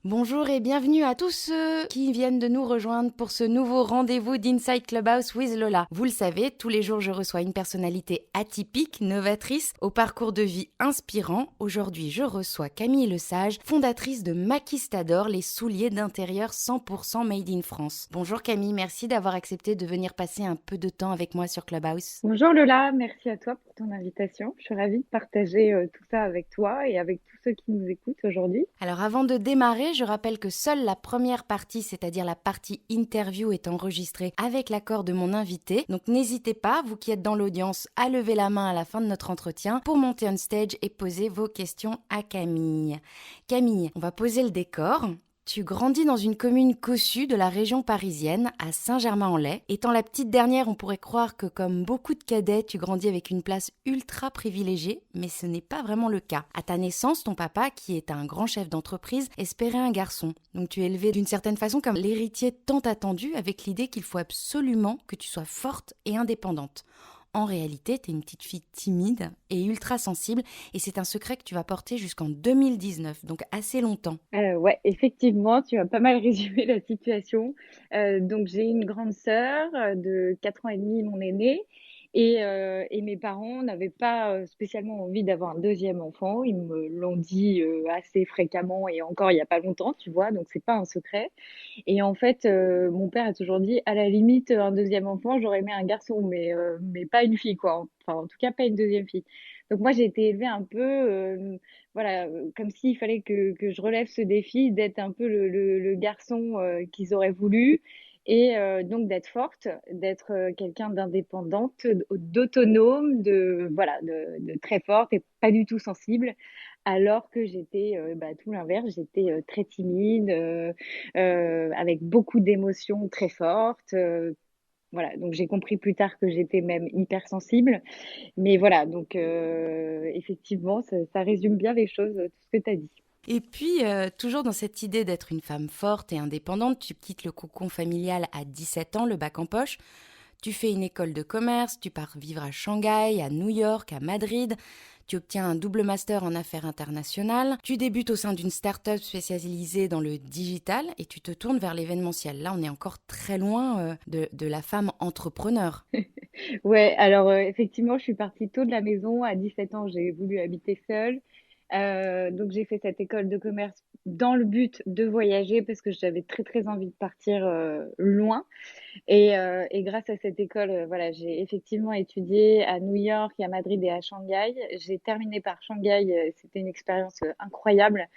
Bonjour et bienvenue à tous ceux qui viennent de nous rejoindre pour ce nouveau rendez-vous d'Inside Clubhouse with Lola. Vous le savez, tous les jours je reçois une personnalité atypique, novatrice, au parcours de vie inspirant. Aujourd'hui je reçois Camille Lesage, fondatrice de Maquistador, les souliers d'intérieur 100% made in France. Bonjour Camille, merci d'avoir accepté de venir passer un peu de temps avec moi sur Clubhouse. Bonjour Lola, merci à toi pour ton invitation. Je suis ravie de partager tout ça avec toi et avec tous ceux qui nous écoutent aujourd'hui. Alors avant de démarrer, je rappelle que seule la première partie, c'est-à-dire la partie interview, est enregistrée avec l'accord de mon invité. Donc n'hésitez pas, vous qui êtes dans l'audience, à lever la main à la fin de notre entretien pour monter on stage et poser vos questions à Camille. Camille, on va poser le décor. Tu grandis dans une commune cossue de la région parisienne, à Saint-Germain-en-Laye. Étant la petite dernière, on pourrait croire que comme beaucoup de cadets, tu grandis avec une place ultra privilégiée, mais ce n'est pas vraiment le cas. À ta naissance, ton papa, qui est un grand chef d'entreprise, espérait un garçon. Donc tu es élevée d'une certaine façon comme l'héritier tant attendu, avec l'idée qu'il faut absolument que tu sois forte et indépendante. En réalité, t'es une petite fille timide et ultra sensible, et c'est un secret que tu vas porter jusqu'en 2019, donc assez longtemps. Ouais, effectivement, tu as pas mal résumé la situation. Donc j'ai une grande sœur de 4 ans et demi, mon aînée, et mes parents n'avaient pas spécialement envie d'avoir un deuxième enfant. Ils me l'ont dit assez fréquemment et encore il y a pas longtemps, tu vois, donc c'est pas un secret. Et en fait, mon père a toujours dit, à la limite, un deuxième enfant, j'aurais aimé un garçon, mais pas une fille, quoi. Enfin, en tout cas, pas une deuxième fille. Donc moi, j'ai été élevée un peu, voilà, comme s'il fallait que je relève ce défi d'être un peu le garçon qu'ils auraient voulu. Et donc d'être forte, d'être quelqu'un d'indépendante, d'autonome, voilà, de très forte et pas du tout sensible, alors que j'étais tout l'inverse, j'étais très timide, avec beaucoup d'émotions très fortes. Voilà, donc j'ai compris plus tard que j'étais même hypersensible. Mais voilà, donc effectivement, ça résume bien les choses, tout ce que tu as dit. Et puis, toujours dans cette idée d'être une femme forte et indépendante, tu quittes le cocon familial à 17 ans, le bac en poche. Tu fais une école de commerce, tu pars vivre à Shanghai, à New York, à Madrid. Tu obtiens un double master en affaires internationales. Tu débutes au sein d'une start-up spécialisée dans le digital et tu te tournes vers l'événementiel. Là, on est encore très loin de la femme entrepreneur. Ouais, alors effectivement, je suis partie tôt de la maison. À 17 ans, j'ai voulu habiter seule. Donc j'ai fait cette école de commerce dans le but de voyager parce que j'avais très très envie de partir loin. Et grâce à cette école, voilà, j'ai effectivement étudié à New York, à Madrid et à Shanghai. J'ai terminé par Shanghai. C'était une expérience incroyable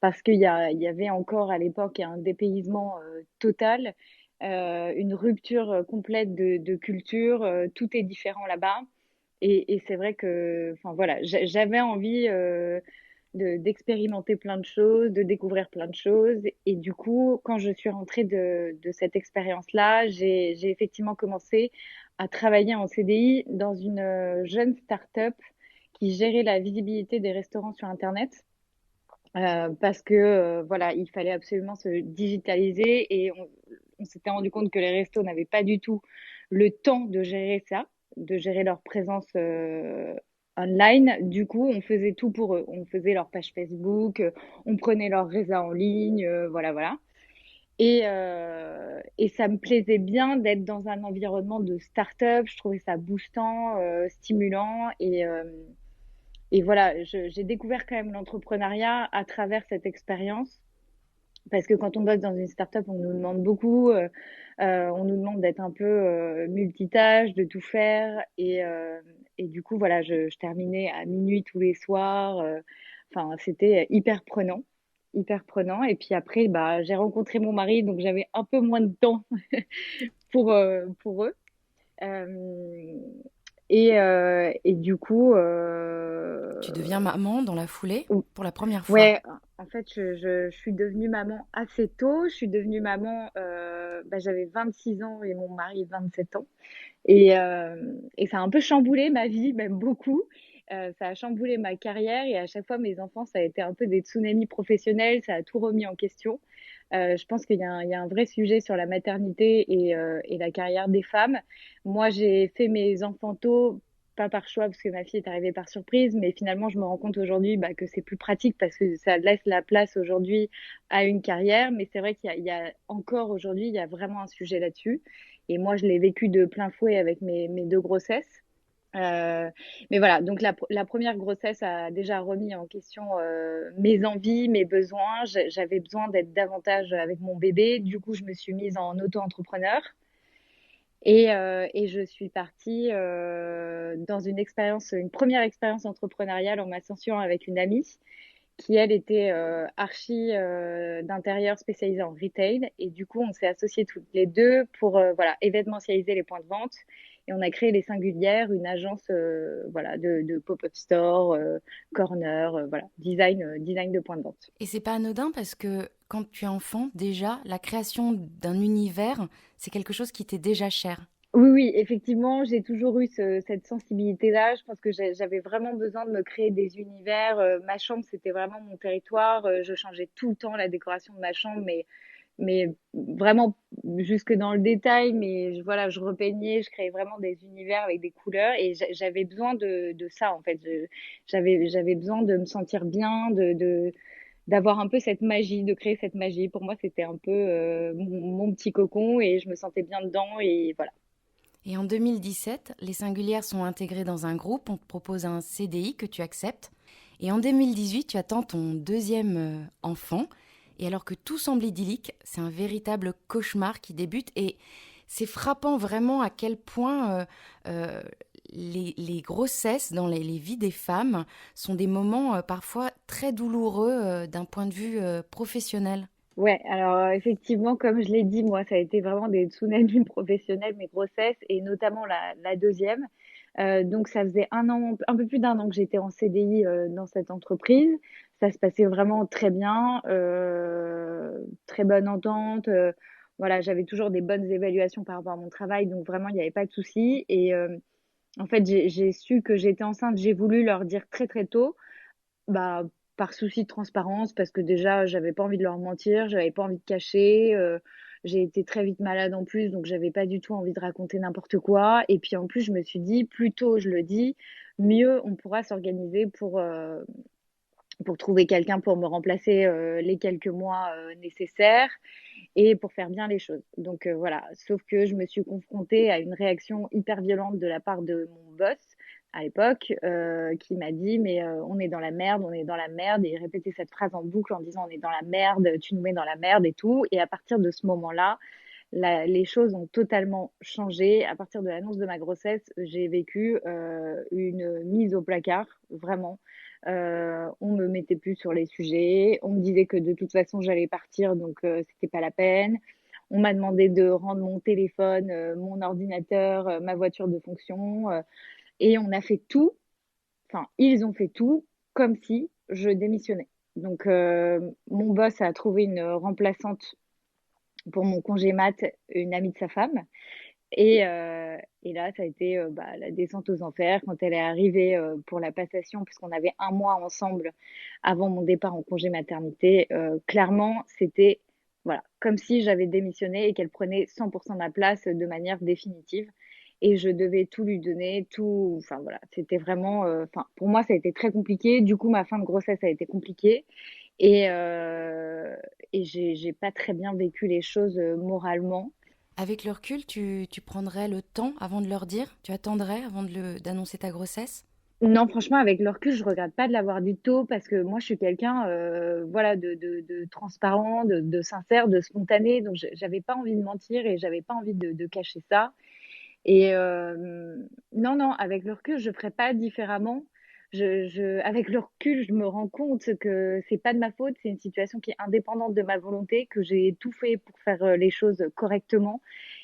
parce il y avait encore à l'époque un dépaysement total, une rupture complète de culture. Tout est différent là-bas. Et c'est vrai que, enfin voilà, j'avais envie d'expérimenter plein de choses, de découvrir plein de choses. Et du coup, quand je suis rentrée de cette expérience-là, j'ai effectivement commencé à travailler en CDI dans une jeune start-up qui gérait la visibilité des restaurants sur Internet. Parce que voilà, il fallait absolument se digitaliser et on s'était rendu compte que les restos n'avaient pas du tout le temps de gérer ça, de gérer leur présence online. Du coup, on faisait tout pour eux. On faisait leur page Facebook, on prenait leur résa en ligne, voilà, voilà. Et ça me plaisait bien d'être dans un environnement de start-up. Je trouvais ça boostant, stimulant et voilà, j'ai découvert quand même l'entrepreneuriat à travers cette expérience. Parce que quand on bosse dans une startup, on nous demande beaucoup, on nous demande d'être un peu multitâche, de tout faire. Et du coup, voilà, je terminais à minuit tous les soirs. Enfin, c'était hyper prenant, hyper prenant. Et puis après, bah, j'ai rencontré mon mari, donc j'avais un peu moins de temps pour eux. Euh, et du coup, Tu deviens maman dans la foulée pour la première fois. ouais, en fait, je suis devenue maman assez tôt. Je suis devenue maman, j'avais 26 ans et mon mari 27 ans. Et ça a un peu chamboulé ma vie, même beaucoup. Ça a chamboulé ma carrière et à chaque fois, mes enfants, ça a été un peu des tsunamis professionnels. Ça a tout remis en question. Je pense il y a un vrai sujet sur la maternité et la carrière des femmes. Moi, j'ai fait mes enfants tôt pas par choix parce que ma fille est arrivée par surprise, mais finalement, je me rends compte aujourd'hui que c'est plus pratique parce que ça laisse la place aujourd'hui à une carrière. Mais c'est vrai qu'il y a encore aujourd'hui, il y a vraiment un sujet là-dessus. Et moi, je l'ai vécu de plein fouet avec mes deux grossesses. Euh, mais voilà, donc la première grossesse a déjà remis en question mes envies, mes besoins. J'avais besoin d'être davantage avec mon bébé. Du coup, je me suis mise en auto-entrepreneur. Et je suis partie dans une première expérience entrepreneuriale en m'associant avec une amie qui, elle, était archi d'intérieur spécialisée en retail. Et du coup, on s'est associés toutes les deux pour voilà, événementialiser les points de vente. Et on a créé Les Singulières, une agence voilà, de pop-up store, corner, voilà, design de points de vente. Et c'est pas anodin parce que quand tu es enfant, déjà, la création d'un univers, c'est quelque chose qui t'est déjà cher. Oui, oui, effectivement, j'ai toujours eu cette sensibilité-là. Je pense que j'avais vraiment besoin de me créer des univers. Ma chambre, c'était vraiment mon territoire. Je changeais tout le temps la décoration de ma chambre, mais vraiment jusque dans le détail. Mais voilà, je repeignais, je créais vraiment des univers avec des couleurs et j'avais besoin de ça, en fait. J'avais besoin de me sentir bien, d'avoir un peu cette magie, de créer cette magie. Pour moi, c'était un peu mon petit cocon et je me sentais bien dedans et voilà. Et en 2017, les Singulières sont intégrées dans un groupe, on te propose un CDI que tu acceptes. Et en 2018, tu attends ton deuxième enfant. Et alors que tout semble idyllique, c'est un véritable cauchemar qui débute. Et c'est frappant vraiment à quel point les grossesses dans les vies des femmes sont des moments parfois très douloureux d'un point de vue professionnel. Ouais, alors effectivement, comme je l'ai dit, moi, ça a été vraiment des tsunamis professionnels, mes grossesses, et notamment la deuxième. Donc, ça faisait un an, un peu plus d'un an que j'étais en CDI dans cette entreprise. Ça se passait vraiment très bien, très bonne entente. Voilà, j'avais toujours des bonnes évaluations par rapport à mon travail, donc vraiment, il n'y avait pas de souci. Et en fait, j'ai su que j'étais enceinte. J'ai voulu leur dire très très tôt. Bah, par souci de transparence, parce que déjà, j'avais pas envie de leur mentir, j'avais pas envie de cacher. J'ai été très vite malade en plus, donc j'avais pas du tout envie de raconter n'importe quoi. Et puis en plus, je me suis dit, plus tôt je le dis, mieux on pourra s'organiser pour trouver quelqu'un pour me remplacer les quelques mois nécessaires et pour faire bien les choses. Donc voilà, sauf que je me suis confrontée à une réaction hyper violente de la part de mon boss à l'époque, qui m'a dit mais on est dans la merde, on est dans la merde, et il répétait cette phrase en boucle en disant on est dans la merde, tu nous mets dans la merde et tout. Et à partir de ce moment-là, les choses ont totalement changé. À partir de l'annonce de ma grossesse, j'ai vécu une mise au placard, vraiment. On me mettait plus sur les sujets. On me disait que de toute façon j'allais partir, donc c'était pas la peine. On m'a demandé de rendre mon téléphone, mon ordinateur, ma voiture de fonction, et on a fait tout. Enfin, ils ont fait tout comme si je démissionnais. Donc, mon boss a trouvé une remplaçante pour mon congé mat, une amie de sa femme. Et là, ça a été la descente aux enfers quand elle est arrivée pour la passation, puisqu'on avait un mois ensemble avant mon départ en congé maternité. Clairement, c'était voilà, comme si j'avais démissionné et qu'elle prenait 100% ma place de manière définitive. Et je devais tout lui donner, tout. Enfin voilà, c'était vraiment. Enfin, pour moi, ça a été très compliqué. Du coup, ma fin de grossesse a été compliquée. Et, euh, et j'ai pas très bien vécu les choses moralement. Avec le recul, tu prendrais le temps avant de leur dire? Tu attendrais avant d'annoncer ta grossesse? Non, franchement, avec le recul, je regrette pas de l'avoir dit tôt parce que moi, je suis quelqu'un, voilà, de transparent, de sincère, de spontané. Donc, j'avais pas envie de mentir et j'avais pas envie de cacher ça. Et non, non, avec le recul, je ferais pas différemment. Avec le recul, je me rends compte que c'est pas de ma faute, c'est une situation qui est indépendante de ma volonté, que j'ai tout fait pour faire les choses correctement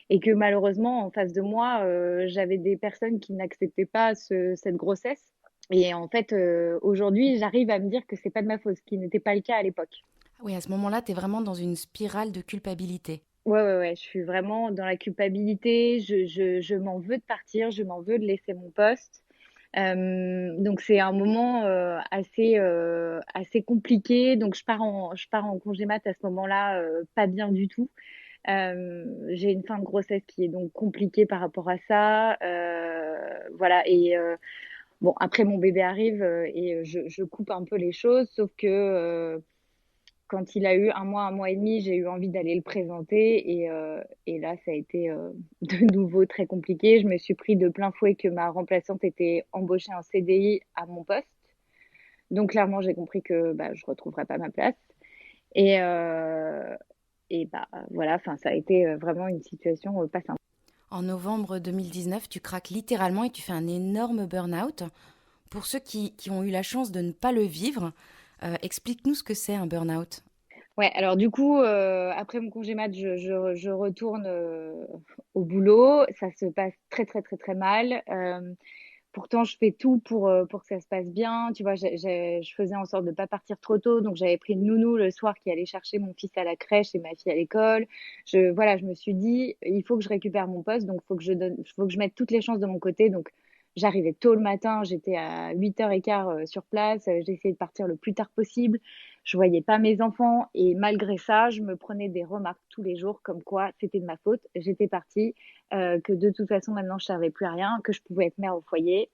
et que malheureusement, en face de moi, j'avais des personnes qui n'acceptaient pas cette grossesse. Et en fait, aujourd'hui, j'arrive à me dire que c'est pas de ma faute, ce qui n'était pas le cas à l'époque. Oui, à ce moment-là, tu es vraiment dans une spirale de culpabilité. Ouais, ouais, ouais, je suis vraiment dans la culpabilité. Je m'en veux de partir, je m'en veux de laisser mon poste. Donc c'est un moment assez compliqué. Donc je pars en congé mat à ce moment-là, pas bien du tout. J'ai une fin de grossesse qui est donc compliquée par rapport à ça. Voilà. Et bon, après mon bébé arrive et je coupe un peu les choses, sauf que quand il a eu un mois et demi, j'ai eu envie d'aller le présenter et là, ça a été de nouveau très compliqué. Je me suis pris de plein fouet que ma remplaçante était embauchée en CDI à mon poste. Donc clairement, j'ai compris que bah, je retrouverais pas ma place. Et, euh, et bah voilà, enfin ça a été vraiment une situation pas simple. En novembre 2019, tu craques littéralement et tu fais un énorme burn-out. Pour ceux qui ont eu la chance de ne pas le vivre, explique-nous ce que c'est un burn-out. Ouais, alors du coup, après mon congé mat, je retourne au boulot. Ça se passe très très très très mal. Pourtant, je fais tout pour que ça se passe bien. Tu vois, je faisais en sorte de pas partir trop tôt. Donc, j'avais pris une nounou le soir qui allait chercher mon fils à la crèche et ma fille à l'école. Voilà, je me suis dit, il faut que je récupère mon poste. Donc, faut que je mette toutes les chances de mon côté. Donc, j'arrivais tôt le matin. J'étais à 8h15 sur place. J'essayais de partir le plus tard possible. Je voyais pas mes enfants. Et malgré ça, je me prenais des remarques tous les jours comme quoi c'était de ma faute. J'étais partie que de toute façon maintenant je servais plus à rien, que je pouvais être mère au foyer,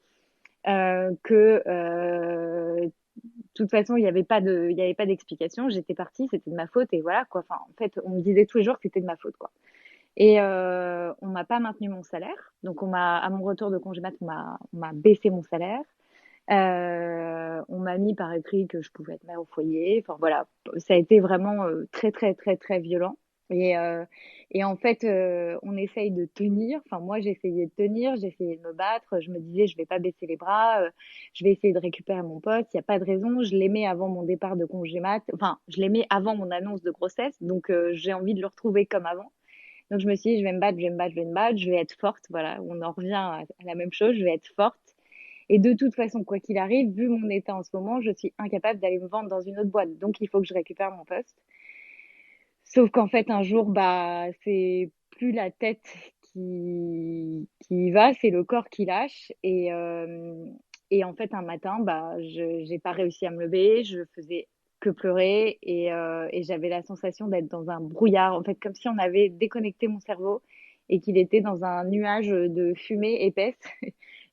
que de toute façon il y avait pas d'explication, j'étais partie, c'était de ma faute et voilà quoi. Enfin en fait on me disait tous les jours que c'était de ma faute quoi. Et on m'a pas maintenu mon salaire, donc on m'a à mon retour de congé mat on m'a baissé mon salaire. On m'a mis par écrit que je pouvais être mère au foyer. Enfin voilà, ça a été vraiment très très très très violent. Et, euh, et en fait, on essaye de tenir. Enfin moi, j'essayais de tenir, j'essayais de me battre. Je me disais, je vais pas baisser les bras. Je vais essayer de récupérer mon poste. Il y a pas de raison. Je l'aimais avant mon départ de congé mat. Enfin, je l'aimais avant mon annonce de grossesse. Donc j'ai envie de le retrouver comme avant. Donc je me suis dit, je vais me battre, je vais me battre, je vais me battre. Je vais être forte. Voilà, on en revient à la même chose. Je vais être forte. Et de toute façon, quoi qu'il arrive, vu mon état en ce moment, je suis incapable d'aller me vendre dans une autre boîte. Donc, il faut que je récupère mon poste. Sauf qu'en fait, un jour, bah, c'est plus la tête qui y va, c'est le corps qui lâche. Et en fait, un matin, bah, je j'ai pas réussi à me lever. Je faisais que pleurer et j'avais la sensation d'être dans un brouillard. En fait, comme si on avait déconnecté mon cerveau et qu'il était dans un nuage de fumée épaisse.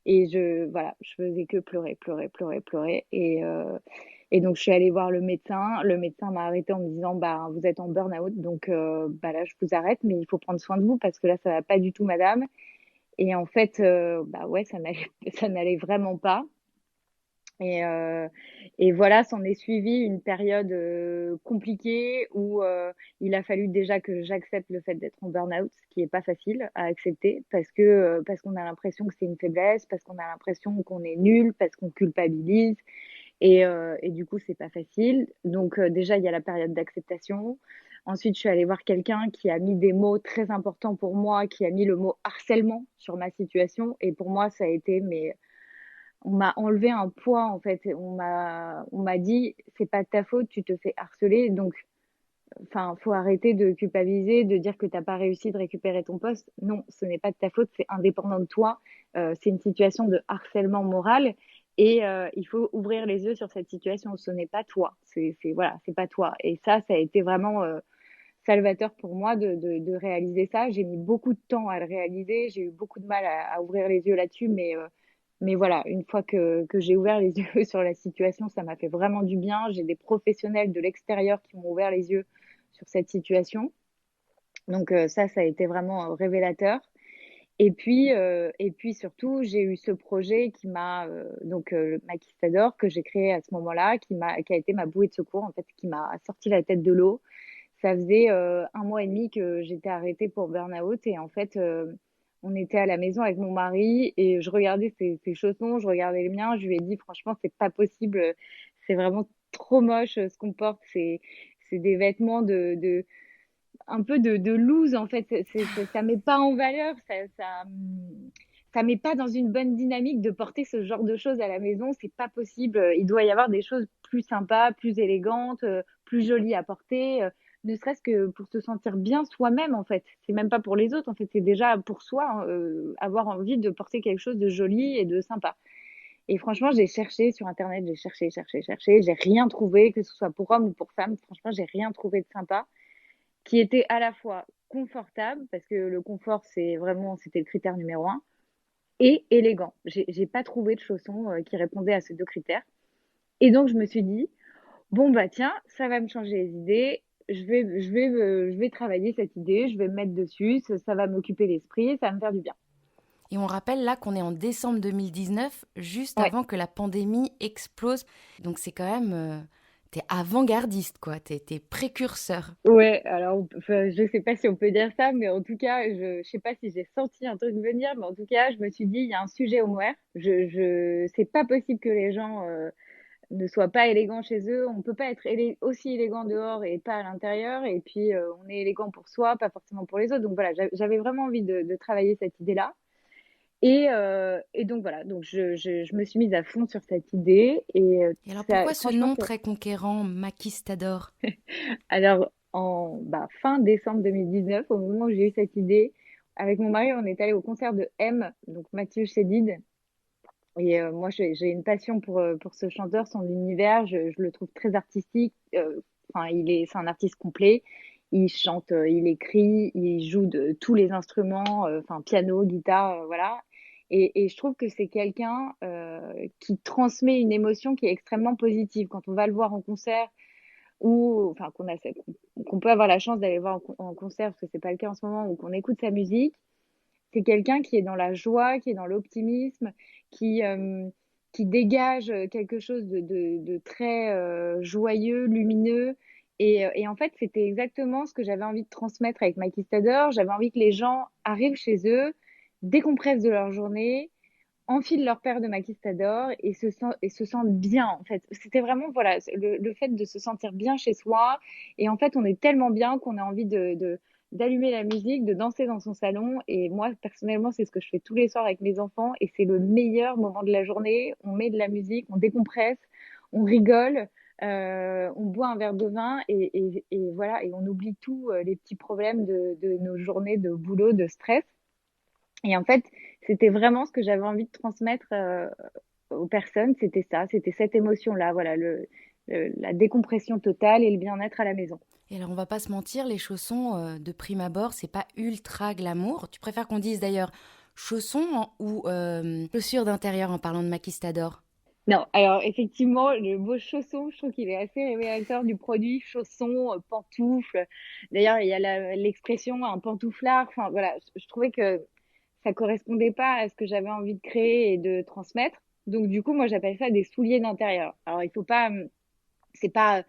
Et voilà, je faisais que pleurer, pleurer, pleurer, pleurer. Et donc, je suis allée voir le médecin. Le médecin m'a arrêté en me disant, bah, vous êtes en burn-out, donc bah, là, je vous arrête, mais il faut prendre soin de vous parce que là, ça va pas du tout, madame. Et en fait, bah ouais, ça n'allait vraiment pas. Et, euh, et voilà, s'en est suivi une période compliquée où il a fallu déjà que j'accepte le fait d'être en burn-out, ce qui est pas facile à accepter parce qu'on a l'impression que c'est une faiblesse, parce qu'on a l'impression qu'on est nul, parce qu'on culpabilise. Et du coup, c'est pas facile. Donc déjà, il y a la période d'acceptation. Ensuite, je suis allée voir quelqu'un qui a mis des mots très importants pour moi, qui a mis le mot harcèlement sur ma situation. Et pour moi, ça a été, mais on m'a enlevé un poids en fait. On m'a dit, c'est pas de ta faute, tu te fais harceler. Donc, enfin, faut arrêter de culpabiliser, de dire que t'as pas réussi de récupérer ton poste. Non, ce n'est pas de ta faute, c'est indépendant de toi. C'est une situation de harcèlement moral et il faut ouvrir les yeux sur cette situation. Ce n'est pas toi. Voilà, c'est pas toi. Et ça a été vraiment salvateur pour moi de réaliser ça. J'ai mis beaucoup de temps à le réaliser. J'ai eu beaucoup de mal à ouvrir les yeux là-dessus, mais voilà, une fois que j'ai ouvert les yeux sur la situation, ça m'a fait vraiment du bien. J'ai des professionnels de l'extérieur qui m'ont ouvert les yeux sur cette situation. Donc ça a été vraiment révélateur. Et puis surtout, j'ai eu ce projet qui m'a donc le Maquistador que j'ai créé à ce moment-là, qui a été ma bouée de secours en fait, qui m'a sorti la tête de l'eau. Ça faisait un mois et demi que j'étais arrêtée pour burn-out et en fait, on était à la maison avec mon mari et je regardais ses chaussons, je regardais les miens, je lui ai dit franchement, c'est pas possible, c'est vraiment trop moche ce qu'on porte, c'est des vêtements de un peu de loose en fait, ça met pas en valeur, ça met pas dans une bonne dynamique de porter ce genre de choses à la maison, c'est pas possible. Il doit y avoir des choses plus sympas, plus élégantes, plus jolies à porter, ne serait-ce que pour se sentir bien soi-même en fait. C'est même pas pour les autres en fait, c'est déjà pour soi, hein, avoir envie de porter quelque chose de joli et de sympa. Et franchement, j'ai cherché sur internet, j'ai cherché, cherché, cherché, j'ai rien trouvé, que ce soit pour homme ou pour femme. Franchement, j'ai rien trouvé de sympa qui était à la fois confortable, parce que le confort, c'était le critère numéro un, et élégant. J'ai pas trouvé de chaussons qui répondaient à ces deux critères. Et donc, je me suis dit, bon, bah tiens, ça va me changer les idées. Je vais travailler cette idée, je vais me mettre dessus, ça va m'occuper l'esprit, ça va me faire du bien. Et on rappelle là qu'on est en décembre 2019, juste Ouais. avant que la pandémie explose. Donc c'est quand même... t'es avant-gardiste, quoi. T'es précurseur. Ouais, alors, enfin, je sais pas si on peut dire ça, mais en tout cas, je sais pas si j'ai senti un truc venir, mais en tout cas, je me suis dit, il y a un sujet au Mouer. C'est pas possible que les gens ne soient pas élégants chez eux. On peut pas être aussi élégant dehors et pas à l'intérieur. Et puis, on est élégant pour soi, pas forcément pour les autres. Donc voilà, j'avais vraiment envie de travailler cette idée-là. Et donc voilà, donc je me suis mise à fond sur cette idée. Et Et alors ça, pourquoi ce franchement, nom très conquérant, Maquistador? alors, fin décembre 2019, au moment où j'ai eu cette idée, avec mon mari, on est allé au concert de M, donc Mathieu Chédid. Et moi, j'ai une passion pour ce chanteur, son univers. Je le trouve très artistique. Enfin, c'est un artiste complet. Il chante, il écrit, il joue de tous les instruments, enfin piano, guitare, voilà. Et je trouve que c'est quelqu'un qui transmet une émotion qui est extrêmement positive. Quand on va le voir en concert, ou enfin qu'on peut avoir la chance d'aller voir en concert, parce que c'est pas le cas en ce moment, ou qu'on écoute sa musique, c'est quelqu'un qui est dans la joie, qui est dans l'optimisme, qui qui dégage quelque chose de très joyeux, lumineux. Et en fait, c'était exactement ce que j'avais envie de transmettre avec My Kistador. J'avais envie que les gens arrivent chez eux, décompressent de leur journée, enfilent leur paire de maquistadors et se sentent bien, en fait. C'était vraiment, voilà, le fait de se sentir bien chez soi. Et en fait, on est tellement bien qu'on a envie d'allumer la musique, de danser dans son salon. Et moi, personnellement, c'est ce que je fais tous les soirs avec mes enfants. Et c'est le meilleur moment de la journée. On met de la musique, on décompresse, on rigole. On boit un verre de vin et voilà, et on oublie tous les petits problèmes de nos journées de boulot, de stress. Et en fait, c'était vraiment ce que j'avais envie de transmettre aux personnes, c'était ça, c'était cette émotion-là, voilà, la décompression totale et le bien-être à la maison. Et alors on va pas se mentir, les chaussons de prime abord, c'est pas ultra glamour. Tu préfères qu'on dise d'ailleurs chaussons ou chaussures d'intérieur en parlant de Maquistador? Non, alors effectivement, le mot chausson, je trouve qu'il est assez révélateur du produit chausson, pantoufle. D'ailleurs, il y a l'expression un pantouflard. Enfin voilà, je trouvais que ça correspondait pas à ce que j'avais envie de créer et de transmettre. Donc du coup, moi, j'appelle ça des souliers d'intérieur. Alors il faut pas c'est pas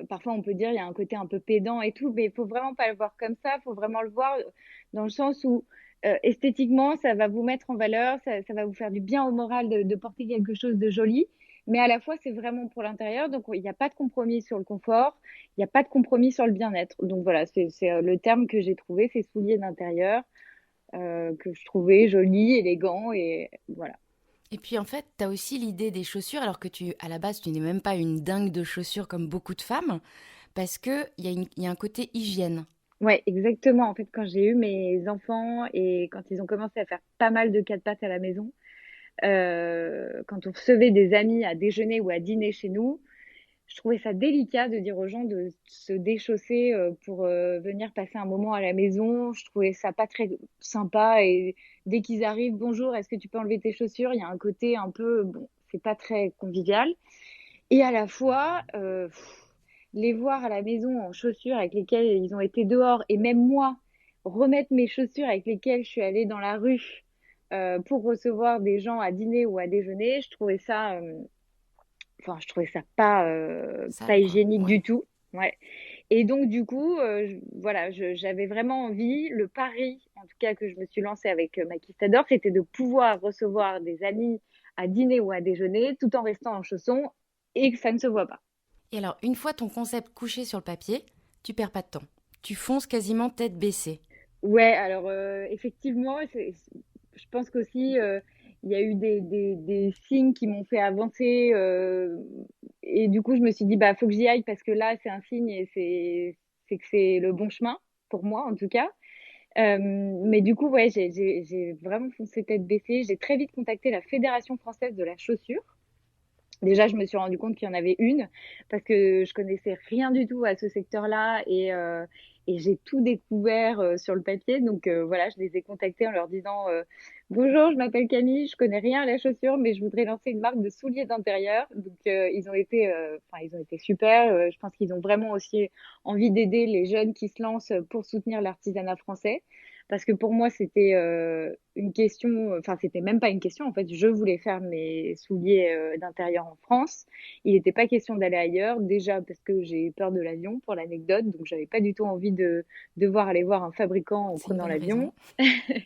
parfois on peut dire il y a un côté un peu pédant et tout, mais il faut vraiment pas le voir comme ça. Il faut vraiment le voir dans le sens où esthétiquement ça va vous mettre en valeur, ça va vous faire du bien au moral de porter quelque chose de joli, mais à la fois c'est vraiment pour l'intérieur, donc il n'y a pas de compromis sur le confort, il n'y a pas de compromis sur le bien-être. Donc voilà, c'est le terme que j'ai trouvé, c'est souliers d'intérieur, que je trouvais joli, élégant, et voilà. Et puis en fait, t'as aussi l'idée des chaussures, alors que à la base, tu n'es même pas une dingue de chaussures comme beaucoup de femmes, parce qu'il y a un côté hygiène. Ouais, exactement. En fait, quand j'ai eu mes enfants et quand ils ont commencé à faire pas mal de quatre pattes à la maison, quand on recevait des amis à déjeuner ou à dîner chez nous, je trouvais ça délicat de dire aux gens de se déchausser pour venir passer un moment à la maison. Je trouvais ça pas très sympa. Et dès qu'ils arrivent, bonjour, est-ce que tu peux enlever tes chaussures? Il y a un côté un peu, bon, c'est pas très convivial. Et à la fois, les voir à la maison en chaussures avec lesquelles ils ont été dehors, et même moi, remettre mes chaussures avec lesquelles je suis allée dans la rue pour recevoir des gens à dîner ou à déjeuner, je trouvais ça pas Sale, quoi. hygiénique Ouais. du tout. Ouais. Et donc, du coup, voilà, j'avais vraiment envie, le pari, en tout cas, que je me suis lancée avec Maquistador, c'était de pouvoir recevoir des amis à dîner ou à déjeuner tout en restant en chaussons et que ça ne se voit pas. Et alors, une fois ton concept couché sur le papier, tu perds pas de temps. Tu fonces quasiment tête baissée. Ouais, alors effectivement, je pense qu'aussi il y a eu des signes qui m'ont fait avancer et du coup je me suis dit bah faut que j'y aille parce que là c'est un signe et c'est que c'est le bon chemin pour moi en tout cas. Mais du coup ouais j'ai vraiment foncé tête baissée. J'ai très vite contacté la Fédération française de la chaussure. Déjà, je me suis rendu compte qu'il y en avait une parce que je connaissais rien du tout à ce secteur-là et j'ai tout découvert sur le papier. Donc voilà, je les ai contactés en leur disant bonjour, je m'appelle Camille, je connais rien à la chaussure, mais je voudrais lancer une marque de souliers d'intérieur. Donc ils ont été super. Je pense qu'ils ont vraiment aussi envie d'aider les jeunes qui se lancent pour soutenir l'artisanat français. Parce que pour moi, c'était une question, enfin, c'était même pas une question. En fait, je voulais faire mes souliers d'intérieur en France. Il n'était pas question d'aller ailleurs, déjà parce que j'ai peur de l'avion, pour l'anecdote. Donc, j'avais pas du tout envie de devoir aller voir un fabricant en C'est une prenant bonne l'avion. raison.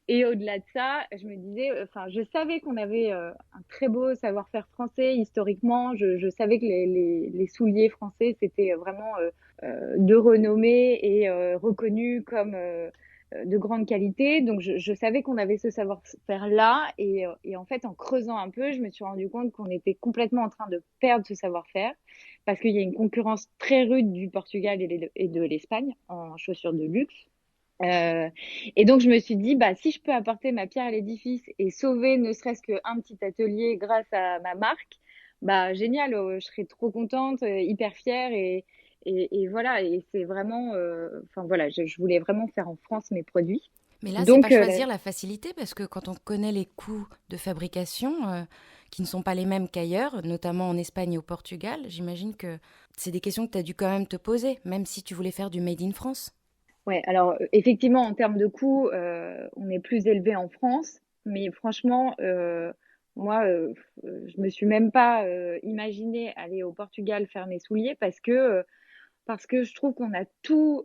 Et au-delà de ça, je me disais, enfin, je savais qu'on avait un très beau savoir-faire français historiquement. Je savais que les souliers français, c'était vraiment de renommée et reconnus comme de grande qualité. Donc, je savais qu'on avait ce savoir-faire-là. Et en fait, en creusant un peu, je me suis rendu compte qu'on était complètement en train de perdre ce savoir-faire parce qu'il y a une concurrence très rude du Portugal et de l'Espagne en chaussures de luxe. Euh, et donc, je me suis dit, bah, si je peux apporter ma pierre à l'édifice et sauver ne serait-ce qu'un petit atelier grâce à ma marque, bah, génial, je serais trop contente, hyper fière et voilà. Et c'est vraiment, enfin voilà, je voulais vraiment faire en France mes produits. Mais là, c'est pas Donc, choisir la facilité parce que quand on connaît les coûts de fabrication qui ne sont pas les mêmes qu'ailleurs, notamment en Espagne et au Portugal, j'imagine que c'est des questions que tu as dû quand même te poser, même si tu voulais faire du Made in France. ouais, alors effectivement, en termes de coûts, on est plus élevé en France, mais franchement, moi, je me suis même pas imaginé aller au Portugal faire mes souliers parce que je trouve qu'on a tout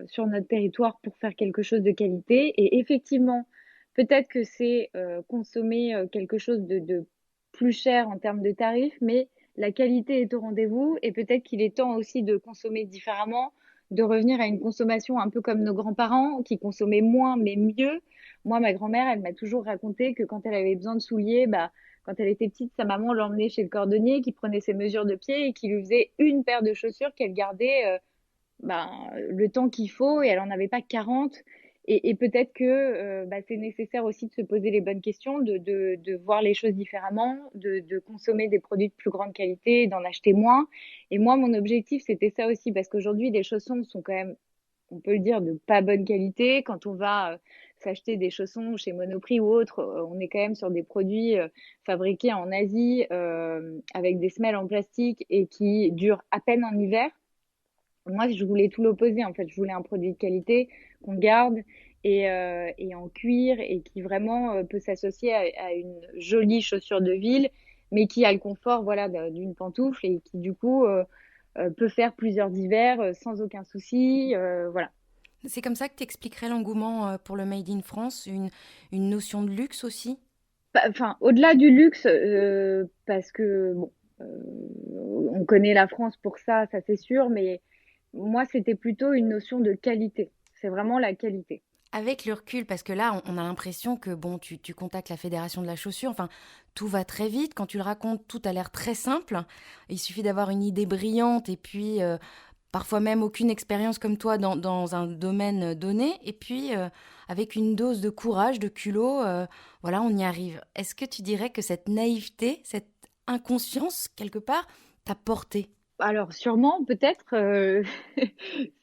sur notre territoire pour faire quelque chose de qualité. Et effectivement, peut-être que c'est consommer quelque chose de plus cher en termes de tarifs, mais la qualité est au rendez-vous. Et peut-être qu'il est temps aussi de consommer différemment, de revenir à une consommation un peu comme nos grands-parents qui consommaient moins mais mieux. Moi, ma grand-mère, elle m'a toujours raconté que quand elle avait besoin de souliers, bah, quand elle était petite, sa maman l'emmenait chez le cordonnier qui prenait ses mesures de pied et qui lui faisait une paire de chaussures qu'elle gardait ben, le temps qu'il faut et elle n'en avait pas 40. Et peut-être que bah, c'est nécessaire aussi de se poser les bonnes questions, de voir les choses différemment, de consommer des produits de plus grande qualité, d'en acheter moins. Et moi, mon objectif, c'était ça aussi, parce qu'aujourd'hui, les chaussons sont quand même, on peut le dire, de pas bonne qualité. Quand on va s'acheter des chaussons chez Monoprix ou autre, on est quand même sur des produits fabriqués en Asie avec des semelles en plastique et qui durent à peine en hiver. Moi, je voulais tout l'opposé, en fait. Je voulais un produit de qualité qu'on garde et en cuir et qui vraiment peut s'associer à une jolie chaussure de ville, mais qui a le confort, voilà, d'une pantoufle et qui, du coup, peut faire plusieurs hivers sans aucun souci. Voilà. C'est comme ça que tu expliquerais l'engouement pour le Made in France, une notion de luxe aussi. Enfin, au-delà du luxe, parce que, bon, on connaît la France pour ça c'est sûr, mais moi, c'était plutôt une notion de qualité. C'est vraiment la qualité. Avec le recul, parce que là, on a l'impression que bon, tu contactes la fédération de la chaussure, enfin, tout va très vite. Quand tu le racontes, tout a l'air très simple. Il suffit d'avoir une idée brillante et puis parfois même aucune expérience comme toi dans un domaine donné. Et puis, avec une dose de courage, de culot, voilà, on y arrive. Est-ce que tu dirais que cette naïveté, cette inconscience, quelque part, t'a porté? Alors sûrement, peut-être,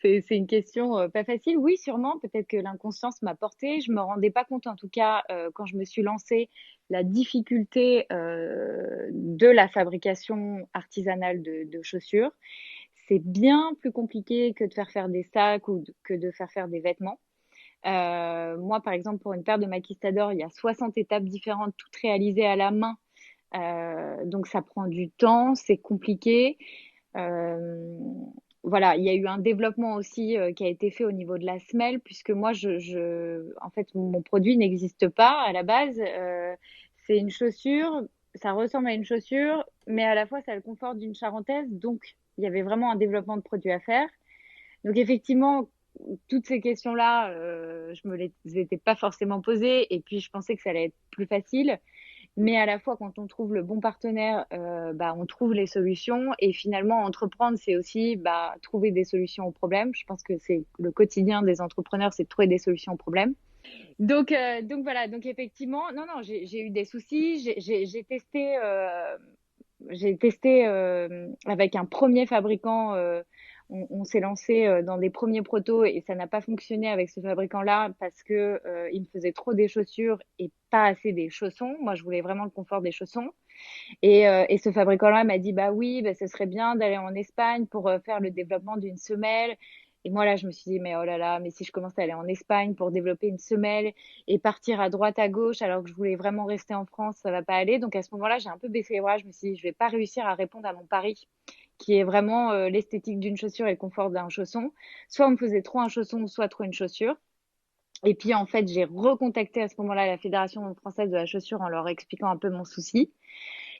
c'est une question pas facile. Oui, sûrement, peut-être que l'inconscience m'a portée. Je me rendais pas compte, en tout cas, quand je me suis lancée, la difficulté de la fabrication artisanale de chaussures. C'est bien plus compliqué que de faire des sacs que de faire des vêtements. Moi, par exemple, pour une paire de maquistadors, il y a 60 étapes différentes, toutes réalisées à la main. Donc ça prend du temps, c'est compliqué. Euh, voilà, il y a eu un développement aussi qui a été fait au niveau de la semelle, puisque moi, en fait, mon produit n'existe pas à la base. C'est une chaussure, ça ressemble à une chaussure, mais à la fois, ça a le confort d'une charentaise. Donc, il y avait vraiment un développement de produit à faire. Donc, effectivement, toutes ces questions-là, je me les étais pas forcément posées, et puis je pensais que ça allait être plus facile. Mais à la fois, quand on trouve le bon partenaire, bah, on trouve les solutions. Et finalement, entreprendre, c'est aussi bah, trouver des solutions aux problèmes. Je pense que c'est le quotidien des entrepreneurs, c'est de trouver des solutions aux problèmes. Donc voilà. Donc effectivement, non, non, j'ai eu des soucis. J'ai testé avec un premier fabricant on s'est lancé dans des premiers protos et ça n'a pas fonctionné avec ce fabricant-là parce que il me faisait trop des chaussures et pas assez des chaussons. Moi, je voulais vraiment le confort des chaussons. Et ce fabricant-là m'a dit, bah oui, bah, ce serait bien d'aller en Espagne pour faire le développement d'une semelle. Et moi, là, je me suis dit, mais oh là là, mais si je commence à aller en Espagne pour développer une semelle et partir à droite, à gauche, alors que je voulais vraiment rester en France, ça va pas aller. Donc, à ce moment-là, j'ai un peu baissé les bras. Je me suis dit, je vais pas réussir à répondre à mon pari, qui est vraiment l'esthétique d'une chaussure et le confort d'un chausson. Soit on me faisait trop un chausson, soit trop une chaussure. Et puis, en fait, j'ai recontacté à ce moment-là la Fédération française de la chaussure en leur expliquant un peu mon souci.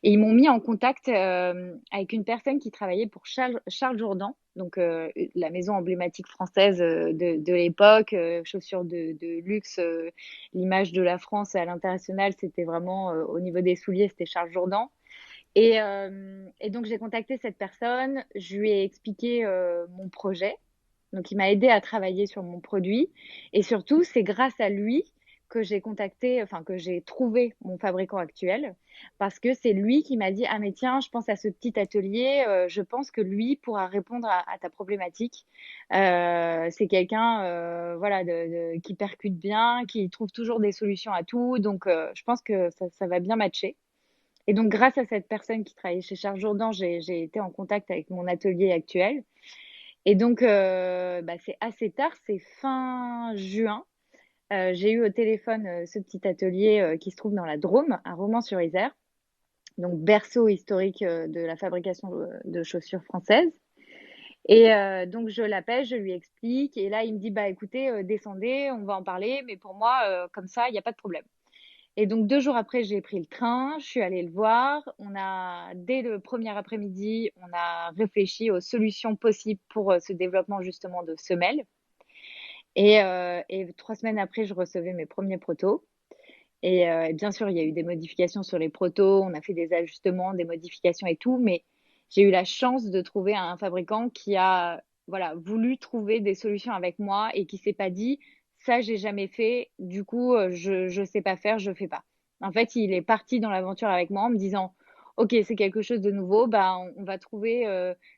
Et ils m'ont mis en contact avec une personne qui travaillait pour Charles Jourdan, donc la maison emblématique française de l'époque, chaussures de luxe, l'image de la France à l'international, c'était vraiment au niveau des souliers, c'était Charles Jourdan. Et donc j'ai contacté cette personne, je lui ai expliqué mon projet. Donc il m'a aidé à travailler sur mon produit. Et surtout, c'est grâce à lui que j'ai contacté, enfin que j'ai trouvé mon fabricant actuel, parce que c'est lui qui m'a dit, ah mais tiens, je pense à ce petit atelier, je pense que lui pourra répondre à ta problématique. C'est quelqu'un, voilà, qui percute bien, qui trouve toujours des solutions à tout, donc je pense que ça va bien matcher. Et donc, grâce à cette personne qui travaillait chez Charles Jourdan, j'ai été en contact avec mon atelier actuel. Et donc, bah, c'est assez tard, c'est fin juin. J'ai eu au téléphone ce petit atelier qui se trouve dans la Drôme, à Romans-sur-Isère, donc berceau historique de la fabrication de chaussures françaises. Et donc, je l'appelle, je lui explique. Et là, il me dit, bah écoutez, descendez, on va en parler. Mais pour moi, comme ça, il n'y a pas de problème. Et donc 2 jours après, j'ai pris le train, je suis allée le voir. Dès le premier après-midi, on a réfléchi aux solutions possibles pour ce développement justement de semelles. Et 3 semaines après, je recevais mes premiers protos. Et bien sûr, il y a eu des modifications sur les protos, on a fait des ajustements, des modifications et tout, mais j'ai eu la chance de trouver un fabricant qui a, voilà, voulu trouver des solutions avec moi et qui s'est pas dit, ça, j'ai jamais fait, du coup, je sais pas faire, je fais pas. En fait, il est parti dans l'aventure avec moi en me disant, OK, c'est quelque chose de nouveau, bah, on va trouver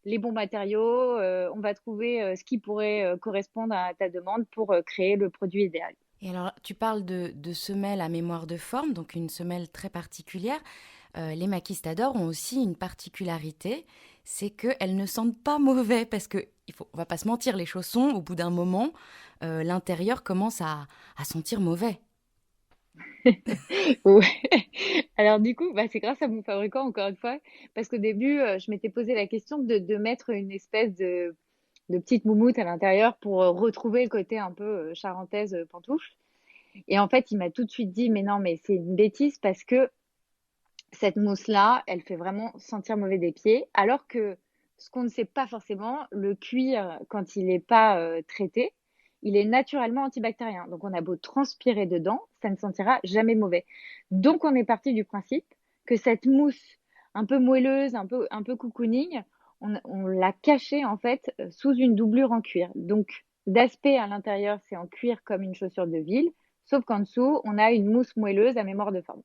les bons matériaux, on va trouver ce qui pourrait correspondre à ta demande pour créer le produit idéal. Et alors, tu parles de semelles à mémoire de forme, donc une semelle très particulière. Les maquistadors ont aussi une particularité, c'est qu'elles ne sentent pas mauvais parce que on va pas se mentir, les chaussons, au bout d'un moment, l'intérieur commence à sentir mauvais. Ouais. Alors du coup, bah, c'est grâce à mon fabricant, encore une fois, parce qu'au début, je m'étais posé la question de mettre une espèce de petite moumoute à l'intérieur pour retrouver le côté un peu charentaise pantoufle. Et en fait, il m'a tout de suite dit, mais non, mais c'est une bêtise parce que cette mousse-là, elle fait vraiment sentir mauvais des pieds, alors que ce qu'on ne sait pas forcément, le cuir, quand il n'est pas traité, il est naturellement antibactérien. Donc on a beau transpirer dedans, ça ne sentira jamais mauvais. Donc on est parti du principe que cette mousse un peu moelleuse, un peu cocooning, on l'a cachée en fait sous une doublure en cuir. Donc d'aspect à l'intérieur, c'est en cuir comme une chaussure de ville, sauf qu'en dessous, on a une mousse moelleuse à mémoire de forme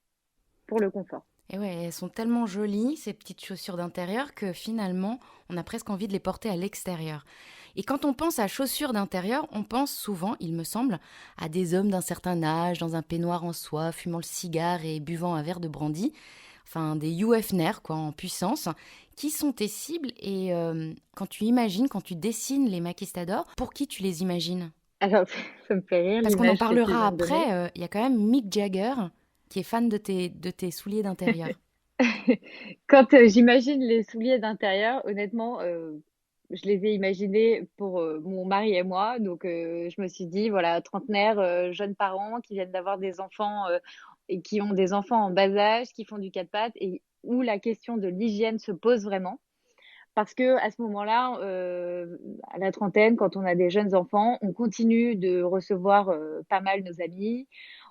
pour le confort. Et ouais, elles sont tellement jolies, ces petites chaussures d'intérieur, que finalement, on a presque envie de les porter à l'extérieur. Et quand on pense à chaussures d'intérieur, on pense souvent, il me semble, à des hommes d'un certain âge, dans un peignoir en soie, fumant le cigare et buvant un verre de brandy. Enfin, des UFNR, quoi, en puissance. Qui sont tes cibles et quand tu imagines, quand tu dessines les maquistadors, pour qui tu les imagines? Alors, ça me fait rire Parce qu'on en l'image que tu parlera viens de donner. après, il y a quand même Mick Jagger qui est fan de tes souliers d'intérieur. Quand j'imagine les souliers d'intérieur, honnêtement, je les ai imaginés pour mon mari et moi. Donc, je me suis dit, voilà, trentenaire, jeunes parents qui viennent d'avoir des enfants et qui ont des enfants en bas âge, qui font du quatre pattes et où la question de l'hygiène se pose vraiment. Parce que à ce moment-là, à la trentaine, quand on a des jeunes enfants, on continue de recevoir pas mal nos amis,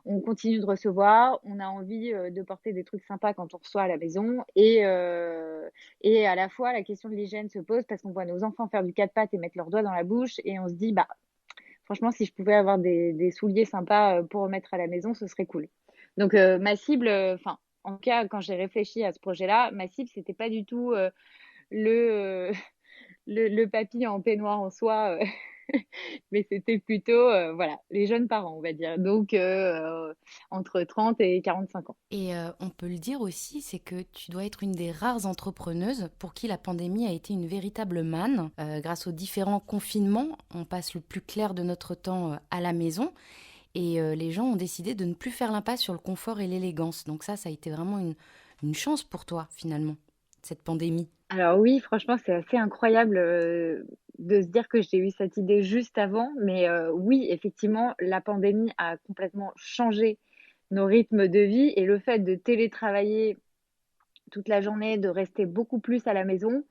on continue de recevoir, on a envie de porter des trucs sympas quand on reçoit à la maison, et à la fois la question de l'hygiène se pose parce qu'on voit nos enfants faire du quatre pattes et mettre leurs doigts dans la bouche, et on se dit bah franchement si je pouvais avoir des souliers sympas pour remettre à la maison, ce serait cool. Donc ma cible, enfin en tout cas quand j'ai réfléchi à ce projet-là, ma cible c'était pas du tout le le papy en peignoir en soie, mais c'était plutôt, voilà, les jeunes parents, on va dire. Donc, entre 30 et 45 ans. Et on peut le dire aussi, c'est que tu dois être une des rares entrepreneuses pour qui la pandémie a été une véritable manne. Grâce aux différents confinements, on passe le plus clair de notre temps à la maison et les gens ont décidé de ne plus faire l'impasse sur le confort et l'élégance. Donc ça a été vraiment une chance pour toi finalement, cette pandémie. Alors oui, franchement, c'est assez incroyable de se dire que j'ai eu cette idée juste avant. Mais oui, effectivement, la pandémie a complètement changé nos rythmes de vie et le fait de télétravailler toute la journée, de rester beaucoup plus à la maison,